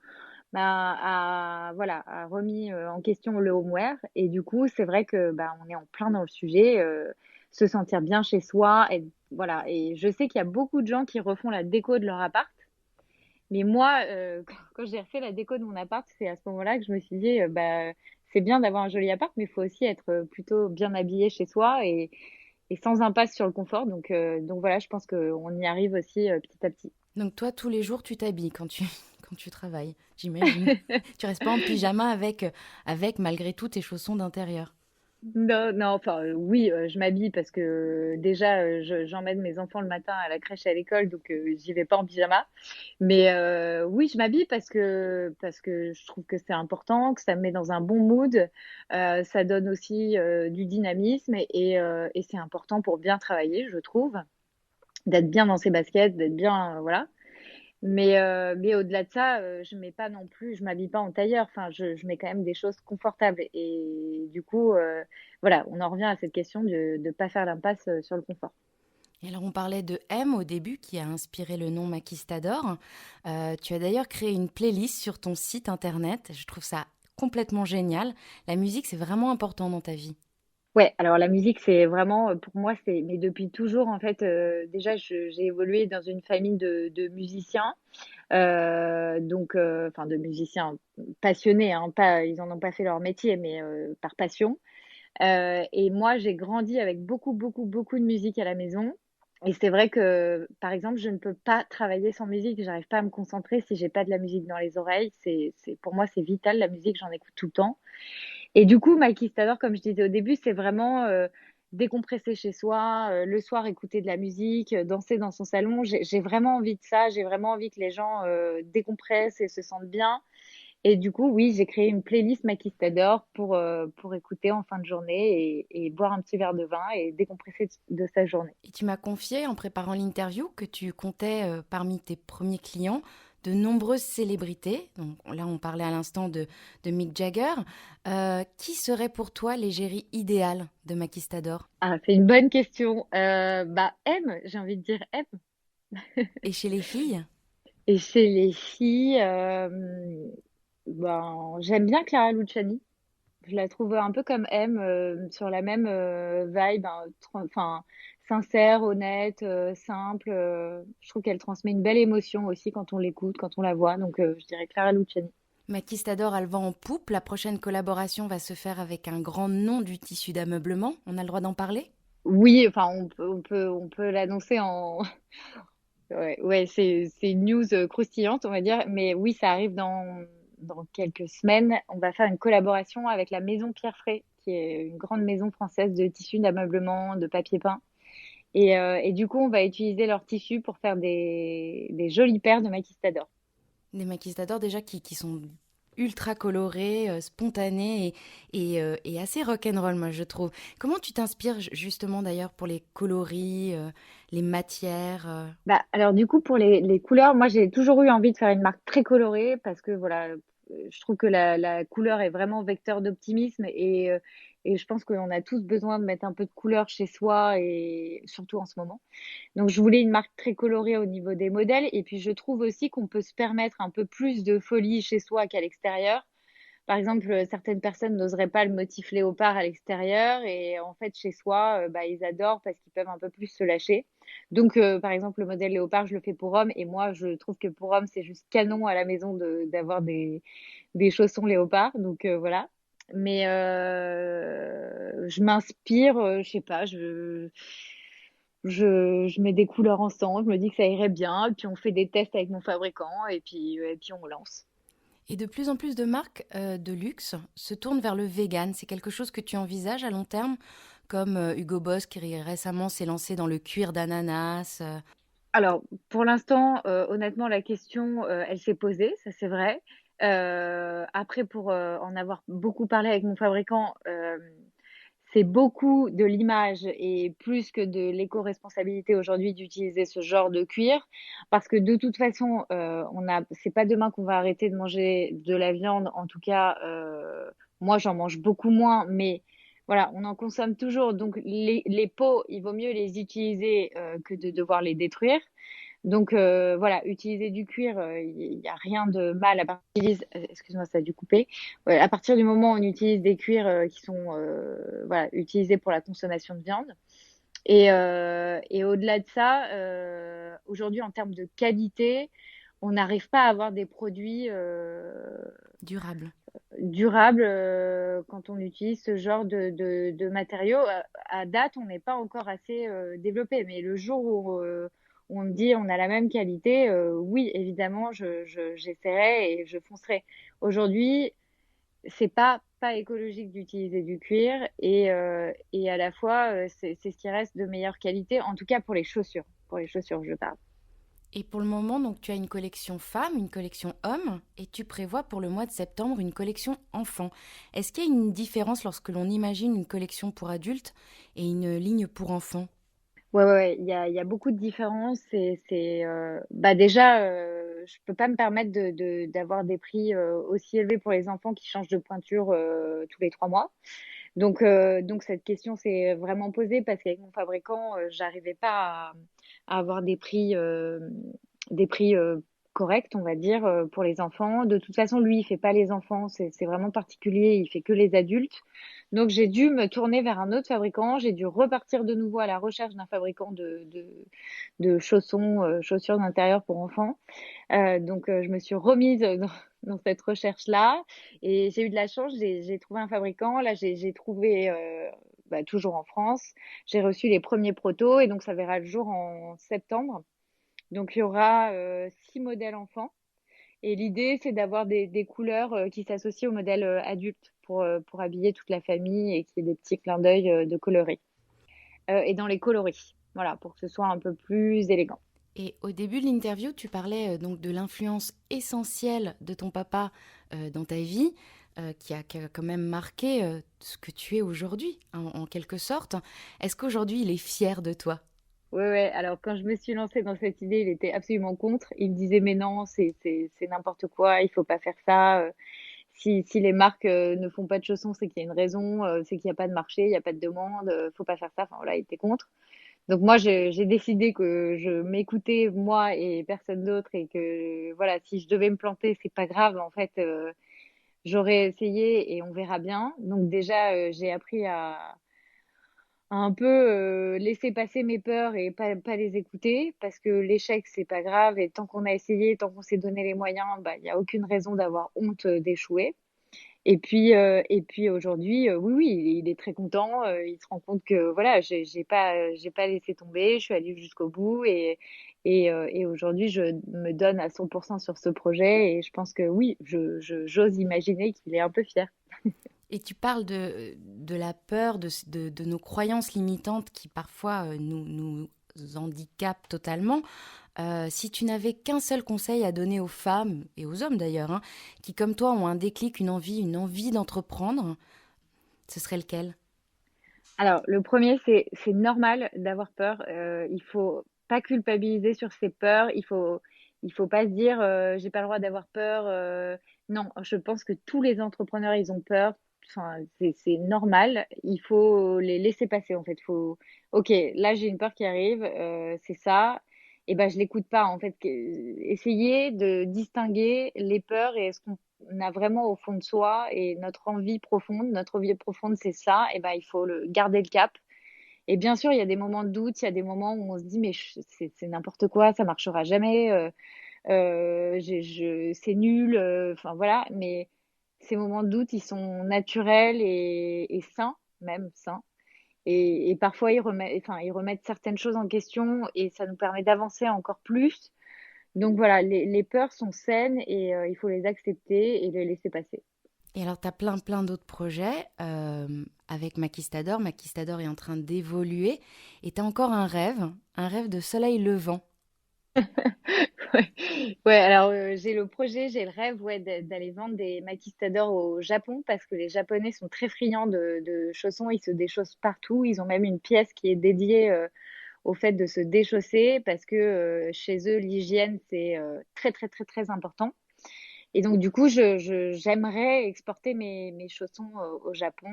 bah, voilà, a remis en question le homeware. Et du coup, c'est vrai que bah, on est en plein dans le sujet, se sentir bien chez soi. Et voilà. Et je sais qu'il y a beaucoup de gens qui refont la déco de leur appart. Mais moi, quand j'ai refait la déco de mon appart, c'est à ce moment-là que je me suis dit, bah, c'est bien d'avoir un joli appart, mais il faut aussi être plutôt bien habillé chez soi et sans impasse sur le confort. Donc voilà, je pense qu'on y arrive aussi petit à petit. Donc toi, tous les jours, tu t'habilles quand tu, quand tu travailles, j'imagine. Tu restes pas en pyjama avec malgré tout tes chaussons d'intérieur. Non, non, enfin, oui, je m'habille parce que déjà, j'emmène mes enfants le matin à la crèche et à l'école, donc j'y vais pas en pyjama. Mais oui, je m'habille parce que je trouve que c'est important, que ça me met dans un bon mood. Ça donne aussi du dynamisme et c'est important pour bien travailler, je trouve, d'être bien dans ses baskets, d'être bien, voilà. Mais au-delà de ça, je mets pas non plus, je m'habille pas en tailleur. Enfin, je mets quand même des choses confortables. Et du coup, voilà, on en revient à cette question de ne pas faire l'impasse sur le confort. Et alors on parlait de M au début qui a inspiré le nom Maquistador. Tu as d'ailleurs créé une playlist sur ton site internet. Je trouve ça complètement génial. La musique, c'est vraiment important dans ta vie. Ouais, alors la musique, c'est vraiment, pour moi, c'est, mais depuis toujours, en fait, déjà, j'ai évolué dans une famille de musiciens, enfin, de musiciens passionnés, hein, pas, ils en ont pas fait leur métier, mais par passion. Et moi, j'ai grandi avec beaucoup, beaucoup, beaucoup de musique à la maison. Et c'est vrai que, par exemple, je ne peux pas travailler sans musique. J'arrive pas à me concentrer si j'ai pas de la musique dans les oreilles. Pour moi, c'est vital. La musique, j'en écoute tout le temps. Et du coup, My Kistador, comme je disais au début, c'est vraiment décompresser chez soi, le soir écouter de la musique, danser dans son salon. J'ai vraiment envie de ça. J'ai vraiment envie que les gens décompressent et se sentent bien. Et du coup, oui, j'ai créé une playlist Maquistador pour écouter en fin de journée et boire un petit verre de vin et décompresser de sa journée. Et tu m'as confié en préparant l'interview que tu comptais parmi tes premiers clients de nombreuses célébrités. Donc là, on parlait à l'instant de Mick Jagger. Qui serait pour toi l'égérie idéale de Maquistador? Ah, c'est une bonne question. Bah, M, j'ai envie de dire M. Et chez les filles? Et chez les filles, ben, j'aime bien Clara Luciani. Je la trouve un peu comme M, sur la même vibe, hein, enfin, sincère, honnête, simple. Je trouve qu'elle transmet une belle émotion aussi quand on l'écoute, quand on la voit. Donc, je dirais Clara Luciani. Maquistador a le vent en poupe. La prochaine collaboration va se faire avec un grand nom du tissu d'ameublement. On a le droit d'en parler? Oui, enfin, on peut l'annoncer en. Ouais, ouais, c'est une news croustillante, on va dire. Mais oui, ça arrive dans quelques semaines. On va faire une collaboration avec la Maison Pierre Fray, qui est une grande maison française de tissus d'ameublement, de papier peint. Et du coup, on va utiliser leur tissu pour faire des jolies paires de maquistadors. Des maquistadors déjà qui sont ultra colorés, spontanés et assez rock'n'roll, moi je trouve. Comment tu t'inspires justement d'ailleurs pour les coloris, les matières Bah, alors du coup, pour les couleurs, moi j'ai toujours eu envie de faire une marque très colorée parce que voilà, je trouve que la couleur est vraiment vecteur d'optimisme et je pense qu'on a tous besoin de mettre un peu de couleur chez soi et surtout en ce moment. Donc je voulais une marque très colorée au niveau des modèles et puis je trouve aussi qu'on peut se permettre un peu plus de folie chez soi qu'à l'extérieur. Par exemple, certaines personnes n'oseraient pas le motif léopard à l'extérieur et en fait chez soi, bah, ils adorent parce qu'ils peuvent un peu plus se lâcher. Donc, par exemple, le modèle léopard, je le fais pour homme et moi, je trouve que pour homme, c'est juste canon à la maison d'avoir des chaussons léopard. Donc, voilà. Mais je m'inspire, je sais pas, je mets des couleurs ensemble, je me dis que ça irait bien, puis on fait des tests avec mon fabricant et puis on lance. Et de plus en plus de marques de luxe se tournent vers le vegan. C'est quelque chose que tu envisages à long terme, comme Hugo Boss qui récemment s'est lancé dans le cuir d'ananas. Alors, pour l'instant, honnêtement, la question, elle s'est posée, ça c'est vrai. Après, pour en avoir beaucoup parlé avec mon fabricant, c'est beaucoup de l'image et plus que de l'éco-responsabilité aujourd'hui d'utiliser ce genre de cuir, parce que de toute façon, c'est pas demain qu'on va arrêter de manger de la viande. En tout cas, moi, j'en mange beaucoup moins, mais voilà, on en consomme toujours. Donc, les peaux, il vaut mieux les utiliser que de devoir les détruire. Donc voilà, utiliser du cuir, il y a rien de mal à partir excuse-moi, ça a dû couper. Ouais, à partir du moment où on utilise des cuirs qui sont voilà, utilisés pour la consommation de viande. Et au-delà de ça, aujourd'hui, en termes de qualité, on n'arrive pas à avoir des produits Durable. durables quand on utilise ce genre de matériaux. À date, on n'est pas encore assez développé, mais le jour où on me dit on a la même qualité, oui, évidemment, j'essaierai et je foncerai. Aujourd'hui, c'est pas écologique d'utiliser du cuir et à la fois, c'est ce qui reste de meilleure qualité, en tout cas pour les chaussures. Pour les chaussures, je parle. Et pour le moment, donc, tu as une collection femmes, une collection hommes, et tu prévois pour le mois de septembre une collection enfants. Est-ce qu'il y a une différence lorsque l'on imagine une collection pour adultes et une ligne pour enfants? Ouais, ouais, ouais, il y a beaucoup de différences bah déjà, je peux pas me permettre d'avoir des prix aussi élevés pour les enfants qui changent de pointure tous les 3 mois. Donc cette question s'est vraiment posée parce qu'avec mon fabricant, j'arrivais pas à avoir des prix corrects, on va dire, pour les enfants. De toute façon, lui, il fait pas les enfants, c'est vraiment particulier, il fait que les adultes. Donc j'ai dû me tourner vers un autre fabricant, j'ai dû repartir de nouveau à la recherche d'un fabricant de chaussons, chaussures d'intérieur pour enfants. Donc je me suis remise dans cette recherche-là et j'ai eu de la chance, j'ai trouvé un fabricant. Là, j'ai trouvé, bah, toujours en France. J'ai reçu les premiers protos et donc ça verra le jour en septembre. Donc il y aura 6 modèles enfants et l'idée, c'est d'avoir des couleurs qui s'associent aux modèles adultes pour habiller toute la famille et qu'il y ait des petits clins d'œil de coloris. Et dans les coloris, voilà, pour que ce soit un peu plus élégant. Et au début de l'interview, tu parlais donc de l'influence essentielle de ton papa dans ta vie, qui a quand même marqué ce que tu es aujourd'hui, en quelque sorte. Est-ce qu'aujourd'hui, il est fier de toi? Ouais, ouais. Alors, quand je me suis lancée dans cette idée, il était absolument contre. Il me disait, mais non, c'est n'importe quoi, il faut pas faire ça. Si les marques ne font pas de chaussons, c'est qu'il y a une raison, c'est qu'il n'y a pas de marché, il n'y a pas de demande, faut pas faire ça. Enfin, voilà, il était contre. Donc, moi, j'ai décidé que je m'écoutais, moi et personne d'autre, et que, voilà, si je devais me planter, c'est pas grave. En fait, j'aurais essayé et on verra bien. Donc, déjà, j'ai appris à un peu laisser passer mes peurs et pas les écouter parce que l'échec c'est pas grave et tant qu'on a essayé, tant qu'on s'est donné les moyens, bah il y a aucune raison d'avoir honte d'échouer. Et puis aujourd'hui, oui oui, il est très content, il se rend compte que voilà, j'ai pas laissé tomber, je suis allée jusqu'au bout et aujourd'hui je me donne à 100% sur ce projet et je pense que oui, j'ose imaginer qu'il est un peu fier. Et tu parles de la peur, de nos croyances limitantes qui parfois nous handicapent totalement. Si tu n'avais qu'un seul conseil à donner aux femmes, et aux hommes d'ailleurs, hein, qui comme toi ont un déclic, une envie d'entreprendre, ce serait lequel? Alors, le premier, c'est normal d'avoir peur. Il faut pas culpabiliser sur ses peurs. Il faut pas se dire j'ai pas le droit d'avoir peur. Non, je pense que tous les entrepreneurs ils ont peur. Enfin, c'est normal. Il faut les laisser passer en fait. Faut ok, là j'ai une peur qui arrive. C'est ça. Et ben je l'écoute pas en fait. Essayer de distinguer les peurs et ce qu'on on a vraiment au fond de soi et notre envie profonde, c'est ça, et ben il faut garder le cap. Et bien sûr, il y a des moments de doute, il y a des moments où on se dit mais c'est n'importe quoi, ça marchera jamais, c'est nul, enfin voilà. Mais ces moments de doute, ils sont naturels et sains, même sains. Et parfois, ils remettent certaines choses en question et ça nous permet d'avancer encore plus. Donc voilà, les peurs sont saines et il faut les accepter et les laisser passer. Et alors, tu as plein d'autres projets avec Maquistador. Maquistador est en train d'évoluer. Et tu as encore un rêve de soleil levant. Ouais, ouais, alors j'ai le projet, j'ai le rêve ouais, d'aller vendre des maquistadors au Japon parce que les Japonais sont très friands de chaussons, ils se déchaussent partout. Ils ont même une pièce qui est dédiée au fait de se déchausser parce que chez eux, l'hygiène, c'est très, très, très, très important. Et donc, du coup, j'aimerais exporter mes chaussons au Japon.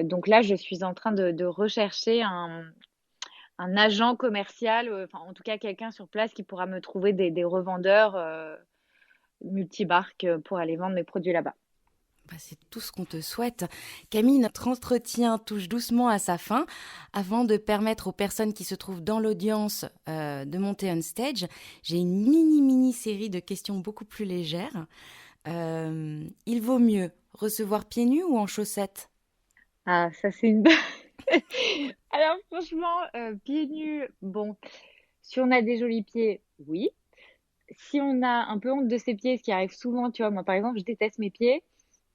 Donc là, je suis en train de rechercher un agent commercial, enfin, en tout cas, quelqu'un sur place qui pourra me trouver des revendeurs multimarques pour aller vendre mes produits là-bas. Bah, c'est tout ce qu'on te souhaite. Camille, notre entretien touche doucement à sa fin. Avant de permettre aux personnes qui se trouvent dans l'audience de monter on stage, j'ai une mini série de questions beaucoup plus légères. Il vaut mieux recevoir pieds nus ou en chaussettes? Ah, ça, c'est une... Alors, franchement, pieds nus, bon, si on a des jolis pieds, oui. Si on a un peu honte de ses pieds, ce qui arrive souvent, tu vois, moi, par exemple, je déteste mes pieds,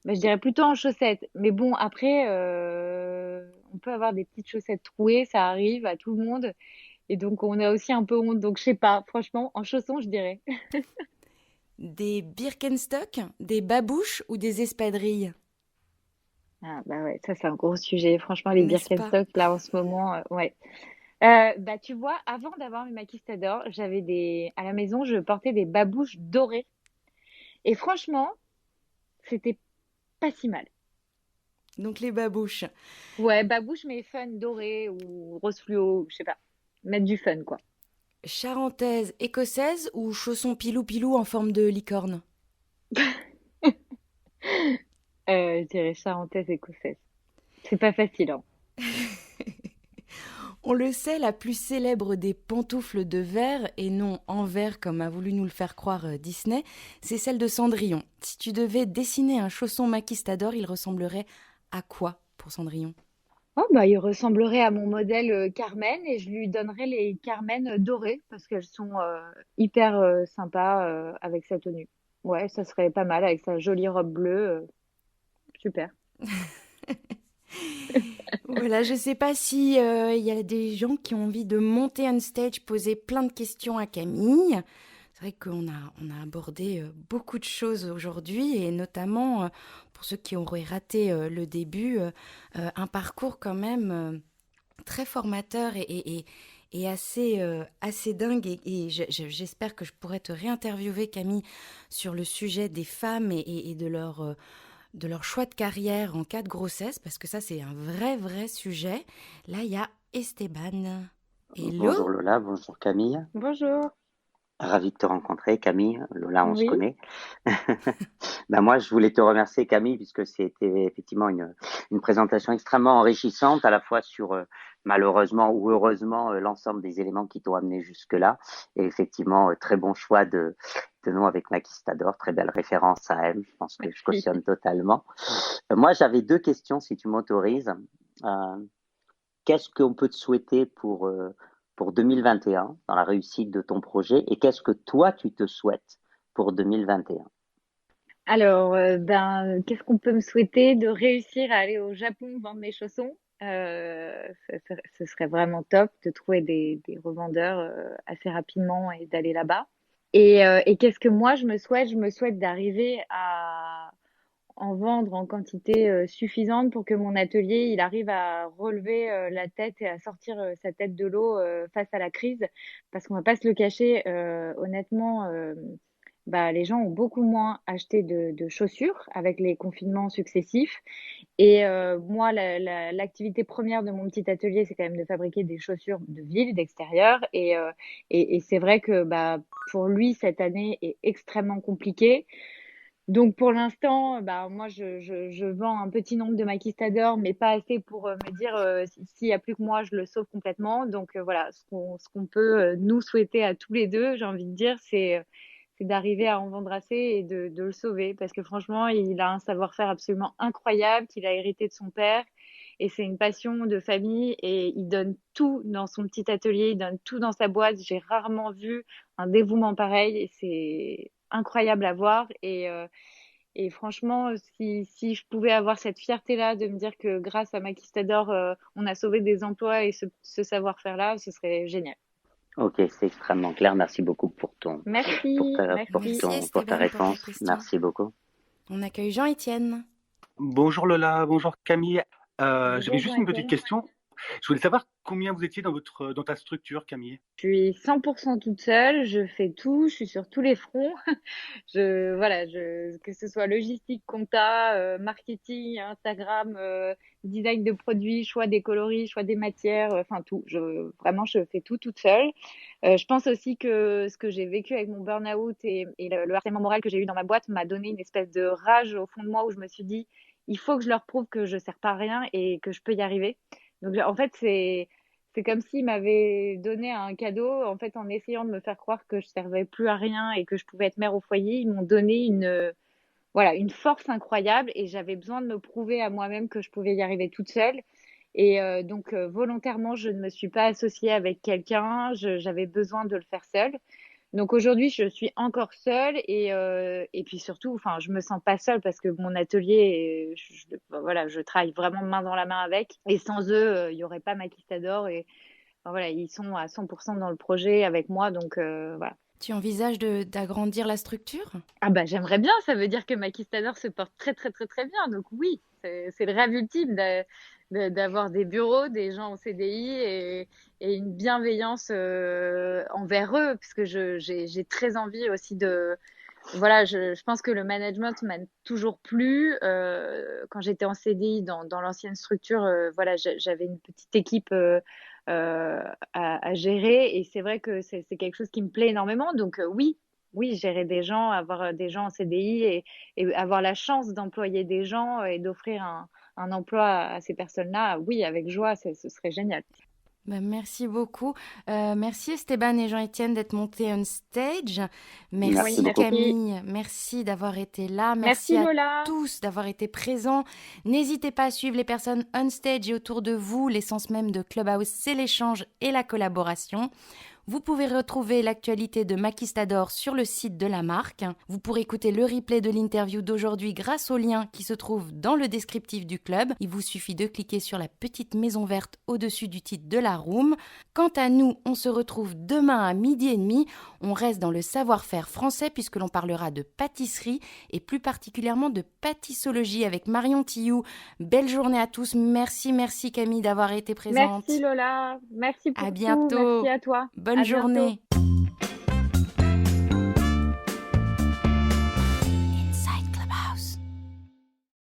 mais je dirais plutôt en chaussettes. Mais bon, après, on peut avoir des petites chaussettes trouées, ça arrive à tout le monde. Et donc, on a aussi un peu honte. Donc, je sais pas, franchement, en chaussons, je dirais. Des Birkenstock, des babouches ou des espadrilles? Ah, bah ouais, ça, c'est un gros sujet. Franchement, les N'est-ce pas? Birkenstock, là, en ce moment, ouais. Bah, tu vois, avant d'avoir mes maquistadors, à la maison, je portais des babouches dorées. Et franchement, c'était pas si mal. Donc les babouches. Ouais, babouche, mais fun, doré ou rose fluo, je sais pas. Mettre du fun, quoi. Charentaise, écossaise ou chaussons pilou-pilou en forme de licorne? Je dirais charentaise écossaise. C'est pas facile, hein. On le sait, la plus célèbre des pantoufles de verre, et non en verre comme a voulu nous le faire croire Disney, c'est celle de Cendrillon. Si tu devais dessiner un chausson maquistador, il ressemblerait à quoi pour Cendrillon? Oh, bah, il ressemblerait à mon modèle Carmen et je lui donnerais les Carmen dorées parce qu'elles sont hyper sympas avec sa tenue. Ouais, ça serait pas mal avec sa jolie robe bleue. Super. Voilà, je sais pas si il y a des gens qui ont envie de monter on stage, poser plein de questions à Camille. C'est vrai qu'on a abordé beaucoup de choses aujourd'hui et notamment pour ceux qui auraient raté le début, un parcours quand même très formateur et assez dingue. Et j'espère que je pourrai te réinterviewer, Camille, sur le sujet des femmes et de leur choix de carrière en cas de grossesse, parce que ça, c'est un vrai sujet. Là, il y a Esteban. Hello. Bonjour Lola, bonjour Camille. Bonjour. Ravi de te rencontrer, Camille. Lola, on se Oui. connaît. Moi, je voulais te remercier, Camille, puisque c'était effectivement une présentation extrêmement enrichissante, à la fois sur, malheureusement ou heureusement, l'ensemble des éléments qui t'ont amené jusque-là. Et effectivement, très bon choix de nom avec Maquistador. Très belle référence à elle. Je pense que je Merci. cautionne totalement. Moi, j'avais deux questions, si tu m'autorises. Euh, Qu'est-ce qu'on peut te souhaiter pour 2021 dans la réussite de ton projet et qu'est-ce que toi tu te souhaites pour 2021? Alors, ben, qu'est-ce qu'on peut me souhaiter? De réussir à aller au Japon vendre mes chaussons. Ce serait vraiment top de trouver des revendeurs assez rapidement et d'aller là-bas. Et qu'est-ce que moi je me souhaite? Je me souhaite d'arriver à en vendre en quantité suffisante pour que mon atelier il arrive à relever la tête et à sortir sa tête de l'eau face à la crise. Parce qu'on va pas se le cacher, honnêtement, bah, les gens ont beaucoup moins acheté de chaussures avec les confinements successifs. Et moi, l'activité première de mon petit atelier, c'est quand même de fabriquer des chaussures de ville, d'extérieur. Et c'est vrai que bah, pour lui, cette année est extrêmement compliquée. Donc pour l'instant, bah, moi, je vends un petit nombre de maquistadors, mais pas assez pour me dire s'il y a plus que moi, je le sauve complètement. Donc voilà, ce qu'on peut nous souhaiter à tous les deux, j'ai envie de dire, c'est d'arriver à en vendre assez et de le sauver. Parce que franchement, il a un savoir-faire absolument incroyable qu'il a hérité de son père. et c'est une passion de famille et il donne tout dans son petit atelier, il donne tout dans sa boîte. J'ai rarement vu un dévouement pareil et c'est incroyable à voir et franchement, si je pouvais avoir cette fierté-là de me dire que grâce à Maquistador, on a sauvé des emplois et ce savoir-faire-là, ce serait génial. Ok, c'est extrêmement clair. Merci beaucoup Merci, merci. Merci pour ta Esteban pour ta réponse. question. Merci beaucoup. On accueille Jean-Étienne. Bonjour Lola, bonjour Camille. J'avais Bonjour juste une petite Jean-Étienne. question. Je voulais savoir combien vous étiez dans ta structure, Camille. Je suis 100% toute seule, je fais tout, je suis sur tous les fronts. Que ce soit logistique, compta, marketing, Instagram, design de produits, choix des coloris, choix des matières, enfin tout. Vraiment, je fais tout toute seule. Je pense aussi que ce que j'ai vécu avec mon burn-out et le harcèlement moral que j'ai eu dans ma boîte m'a donné une espèce de rage au fond de moi où je me suis dit, il faut que je leur prouve que je sers pas à rien et que je peux y arriver. Donc, en fait, c'est comme s'ils m'avaient donné un cadeau, en fait, en essayant de me faire croire que je servais plus à rien et que je pouvais être mère au foyer. Ils m'ont donné voilà, une force incroyable et j'avais besoin de me prouver à moi-même que je pouvais y arriver toute seule. Et donc, volontairement, je ne me suis pas associée avec quelqu'un. J'avais besoin de le faire seule. Donc aujourd'hui, je suis encore seule et puis surtout, enfin, je me sens pas seule parce que mon atelier, voilà, je travaille vraiment main dans la main avec. Et sans eux, il y aurait pas Maquistador et enfin, voilà, ils sont à 100% dans le projet avec moi, donc voilà. Tu envisages d'agrandir la structure? Ah bah j'aimerais bien, ça veut dire que Maquistador se porte très très très très bien, donc oui, c'est le rêve ultime d'avoir des bureaux, des gens en CDI et une bienveillance envers eux, parce que j'ai très envie aussi de voilà, je pense que le management m'a toujours plu. Quand j'étais en CDI dans l'ancienne structure, voilà, j'avais une petite équipe à gérer et c'est vrai que c'est quelque chose qui me plaît énormément. Donc oui, oui, gérer des gens, avoir des gens en CDI et avoir la chance d'employer des gens et d'offrir un emploi à ces personnes-là, oui, avec joie, ce serait génial. Ben, merci beaucoup. Merci Esteban et Jean-Étienne d'être montés on stage. Merci Merci Oui, beaucoup. merci. Camille. Merci d'avoir été là. Merci Merci à Lola. tous d'avoir été présents. N'hésitez pas à suivre les personnes on stage et autour de vous. L'essence même de Clubhouse, c'est l'échange et la collaboration. Vous pouvez retrouver l'actualité de Maquistador sur le site de la marque. Vous pourrez écouter le replay de l'interview d'aujourd'hui grâce au lien qui se trouve dans le descriptif du club. Il vous suffit de cliquer sur la petite maison verte au-dessus du titre de la room. Quant à nous, on se retrouve demain à 12h30. On reste dans le savoir-faire français puisque l'on parlera de pâtisserie et plus particulièrement de pâtissologie avec Marion Tillou. Belle journée à tous. Merci Camille d'avoir été présente. Merci Lola. Merci À pour tout. bientôt. Merci à toi. Bonne À bientôt. journée.